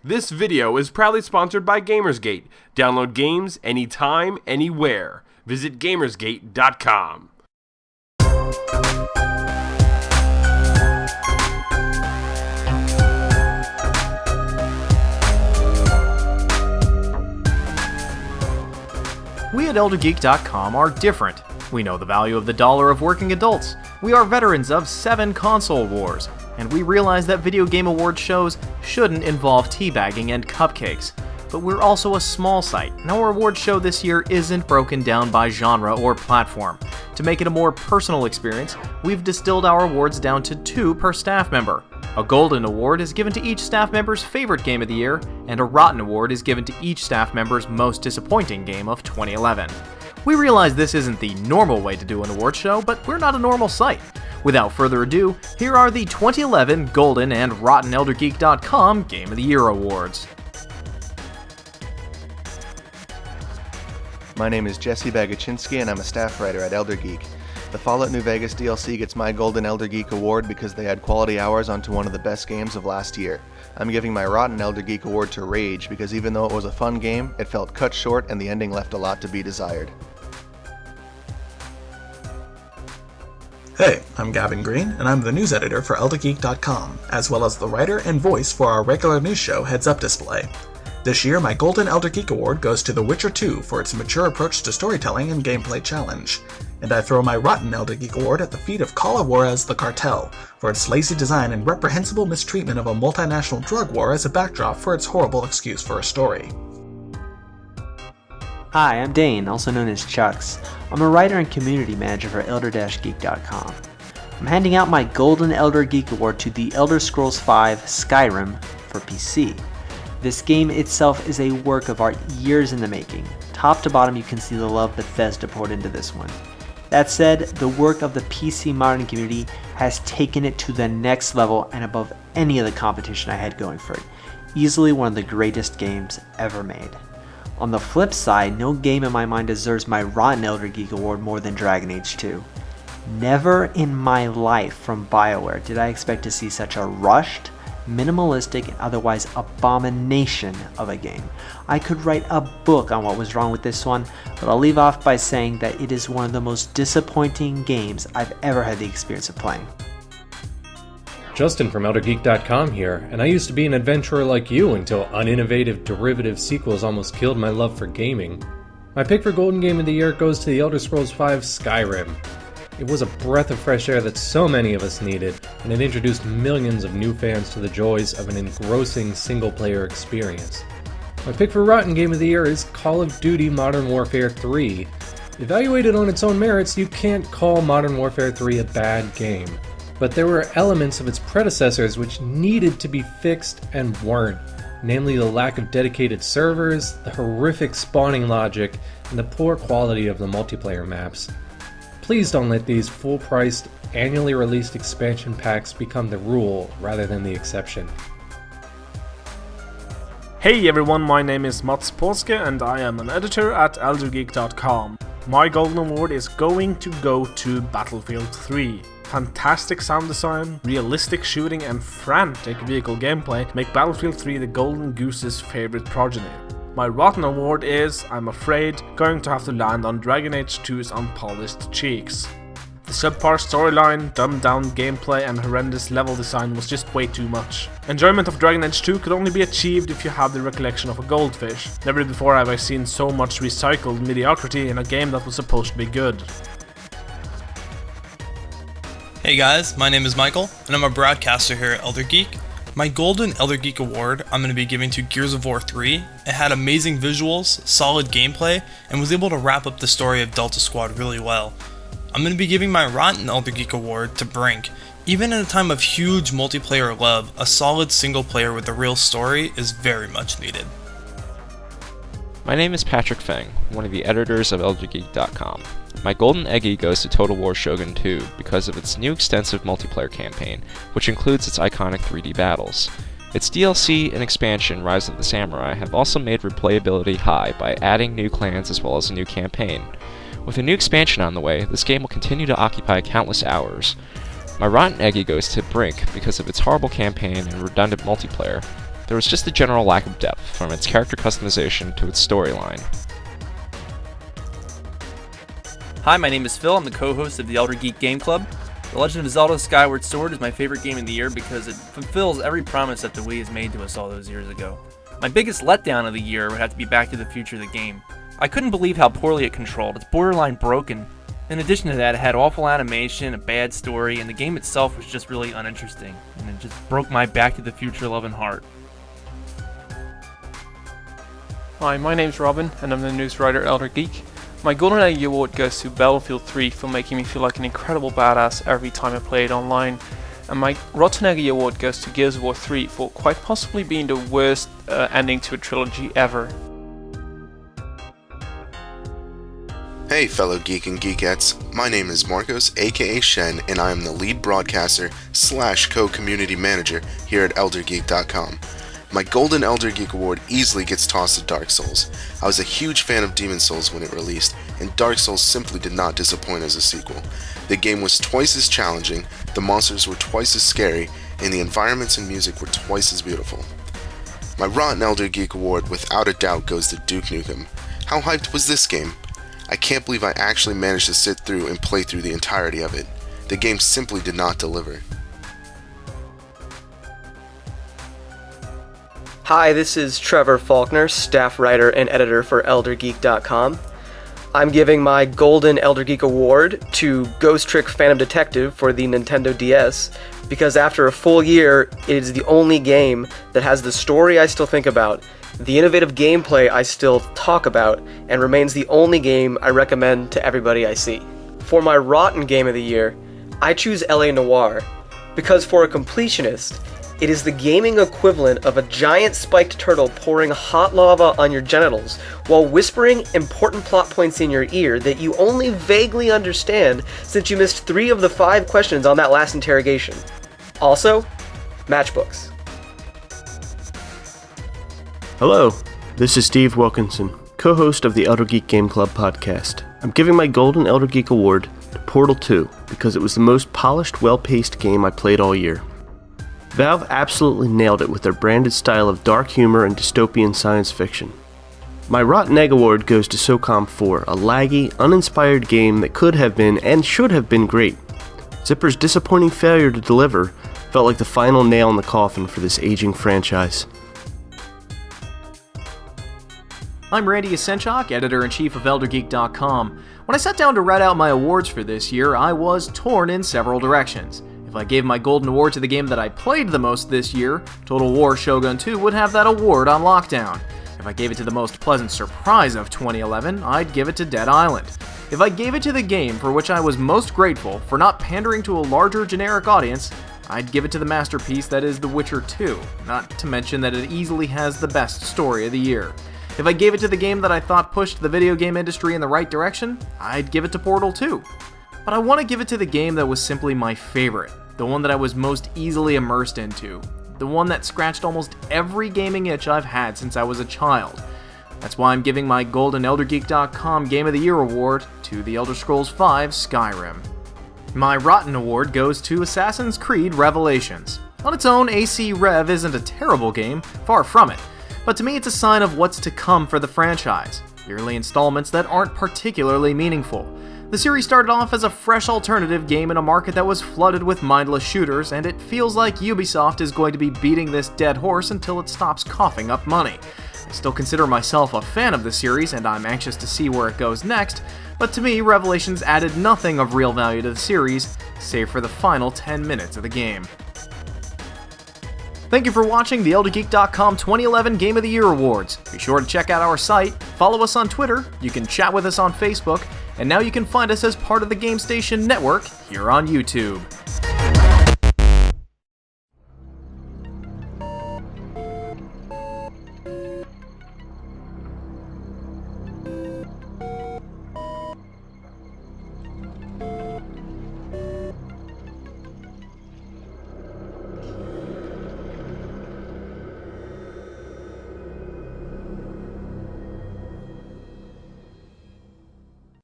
This video is proudly sponsored by Gamersgate. Download games anytime, anywhere. Visit Gamersgate.com. We at ElderGeek.com are different. We know the value of the dollar of working adults. We are veterans of 7 console wars, and we realize that video game award shows shouldn't involve teabagging and cupcakes. But we're also a small site, and our award show this year isn't broken down by genre or platform. To make it a more personal experience, we've distilled our awards down to 2 per staff member. A Golden Award is given to each staff member's favorite game of the year, and a Rotten Award is given to each staff member's most disappointing game of 2011. We realize this isn't the normal way to do an award show, but we're not a normal site. Without further ado, here are the 2011 Golden and Rotten ElderGeek.com Game of the Year Awards. My name is Jesse Bagachinsky and I'm a staff writer at Elder Geek. The Fallout New Vegas DLC gets my Golden Elder Geek Award because they had quality hours onto one of the best games of last year. I'm giving my Rotten Elder Geek Award to Rage because even though it was a fun game, it felt cut short and the ending left a lot to be desired. Hey, I'm Gavin Green, and I'm the news editor for ElderGeek.com, as well as the writer and voice for our regular news show Heads Up Display. This year, my Golden Elder Geek Award goes to The Witcher 2 for its mature approach to storytelling and gameplay challenge. And I throw my Rotten Elder Geek Award at the feet of Call of Juarez The Cartel for its lazy design and reprehensible mistreatment of a multinational drug war as a backdrop for its horrible excuse for a story. Hi, I'm Dane, also known as Chucks. I'm a writer and community manager for Elder-Geek.com. I'm handing out my Golden Elder Geek Award to The Elder Scrolls V Skyrim for PC. This game itself is a work of art years in the making. Top to bottom you can see the love Bethesda poured into this one. That said, the work of the PC modern community has taken it to the next level and above any of the competition I had going for it. Easily one of the greatest games ever made. On the flip side, no game in my mind deserves my Rotten Elder Geek Award more than Dragon Age 2. Never in my life from BioWare did I expect to see such a rushed, minimalistic, and otherwise abomination of a game. I could write a book on what was wrong with this one, but I'll leave off by saying that it is one of the most disappointing games I've ever had the experience of playing. Justin from ElderGeek.com here, and I used to be an adventurer like you until uninnovative derivative sequels almost killed my love for gaming. My pick for Golden Game of the Year goes to The Elder Scrolls V Skyrim. It was a breath of fresh air that so many of us needed, and it introduced millions of new fans to the joys of an engrossing single-player experience. My pick for Rotten Game of the Year is Call of Duty Modern Warfare 3. Evaluated on its own merits, you can't call Modern Warfare 3 a bad game. But there were elements of its predecessors which needed to be fixed and weren't, namely the lack of dedicated servers, the horrific spawning logic, and the poor quality of the multiplayer maps. Please don't let these full-priced, annually released expansion packs become the rule rather than the exception. Hey everyone, my name is Mats Polske and I am an editor at ElderGeek.com. My Golden Award is going to go to Battlefield 3. Fantastic sound design, realistic shooting and frantic vehicle gameplay make Battlefield 3 the Golden Goose's favorite progeny. My Rotten Award is, I'm afraid, going to have to land on Dragon Age 2's unpolished cheeks. The subpar storyline, dumbed down gameplay and horrendous level design was just way too much. Enjoyment of Dragon Age 2 could only be achieved if you have the recollection of a goldfish. Never before have I seen so much recycled mediocrity in a game that was supposed to be good. Hey guys, my name is Michael, and I'm a broadcaster here at Elder Geek. My Golden Elder Geek Award I'm going to be giving to Gears of War 3. It had amazing visuals, solid gameplay, and was able to wrap up the story of Delta Squad really well. I'm going to be giving my Rotten Elder Geek Award to Brink. Even in a time of huge multiplayer love, a solid single player with a real story is very much needed. My name is Patrick Feng, one of the editors of ElderGeek.com. My Golden Eggie goes to Total War Shogun 2 because of its new extensive multiplayer campaign, which includes its iconic 3D battles. Its DLC and expansion, Rise of the Samurai, have also made replayability high by adding new clans as well as a new campaign. With a new expansion on the way, this game will continue to occupy countless hours. My Rotten Eggie goes to Brink because of its horrible campaign and redundant multiplayer. There was just a general lack of depth, from its character customization to its storyline. Hi, my name is Phil. I'm the co-host of the Elder Geek Game Club. The Legend of Zelda Skyward Sword is my favorite game of the year because it fulfills every promise that the Wii has made to us all those years ago. My biggest letdown of the year would have to be Back to the Future the game. I couldn't believe how poorly it controlled. It's borderline broken. In addition to that, it had awful animation, a bad story, and the game itself was just really uninteresting. And it just broke my Back to the Future loving heart. Hi, my name's Robin, and I'm the news writer at Elder Geek. My Golden Egg Award goes to Battlefield 3 for making me feel like an incredible badass every time I play it online. And my Rotten Egg Award goes to Gears of War 3 for quite possibly being the worst ending to a trilogy ever. Hey fellow geek and geekettes, my name is Marcos aka Shen, and I am the lead broadcaster / co-community manager here at ElderGeek.com. My Golden Elder Geek Award easily gets tossed to Dark Souls. I was a huge fan of Demon Souls when it released, and Dark Souls simply did not disappoint as a sequel. The game was twice as challenging, the monsters were twice as scary, and the environments and music were twice as beautiful. My Rotten Elder Geek Award without a doubt goes to Duke Nukem. How hyped was this game? I can't believe I actually managed to sit through and play through the entirety of it. The game simply did not deliver. Hi, this is Trevor Faulkner, staff writer and editor for ElderGeek.com. I'm giving my Golden Elder Geek Award to Ghost Trick Phantom Detective for the Nintendo DS, because after a full year, it is the only game that has the story I still think about, the innovative gameplay I still talk about, and remains the only game I recommend to everybody I see. For my Rotten Game of the Year, I choose LA Noire, because for a completionist, it is the gaming equivalent of a giant spiked turtle pouring hot lava on your genitals while whispering important plot points in your ear that you only vaguely understand since you missed 3 of the 5 questions on that last interrogation. Also, matchbooks. Hello, this is Steve Wilkinson, co-host of the Elder Geek Game Club podcast. I'm giving my Golden Elder Geek Award to Portal 2 because it was the most polished, well-paced game I played all year. Valve absolutely nailed it with their branded style of dark humor and dystopian science fiction. My Rotten Egg Award goes to SOCOM 4, a laggy, uninspired game that could have been and should have been great. Zipper's disappointing failure to deliver felt like the final nail in the coffin for this aging franchise. I'm Randy Yasenchak, editor-in-chief of ElderGeek.com. When I sat down to write out my awards for this year, I was torn in several directions. If I gave my Golden Award to the game that I played the most this year, Total War Shogun 2 would have that award on lockdown. If I gave it to the most pleasant surprise of 2011, I'd give it to Dead Island. If I gave it to the game for which I was most grateful for not pandering to a larger generic audience, I'd give it to the masterpiece that is The Witcher 2, not to mention that it easily has the best story of the year. If I gave it to the game that I thought pushed the video game industry in the right direction, I'd give it to Portal 2. But I want to give it to the game that was simply my favorite, the one that I was most easily immersed into, the one that scratched almost every gaming itch I've had since I was a child. That's why I'm giving my Golden ElderGeek.com Game of the Year award to The Elder Scrolls V Skyrim. My Rotten Award goes to Assassin's Creed Revelations. On its own, AC Rev isn't a terrible game, far from it, but to me it's a sign of what's to come for the franchise, yearly installments that aren't particularly meaningful. The series started off as a fresh alternative game in a market that was flooded with mindless shooters, and it feels like Ubisoft is going to be beating this dead horse until it stops coughing up money. I still consider myself a fan of the series, and I'm anxious to see where it goes next, but to me, Revelations added nothing of real value to the series, save for the final 10 minutes of the game. Thank you for watching the ElderGeek.com 2011 Game of the Year Awards. Be sure to check out our site, follow us on Twitter, you can chat with us on Facebook, and now you can find us as part of the GameStation network here on YouTube.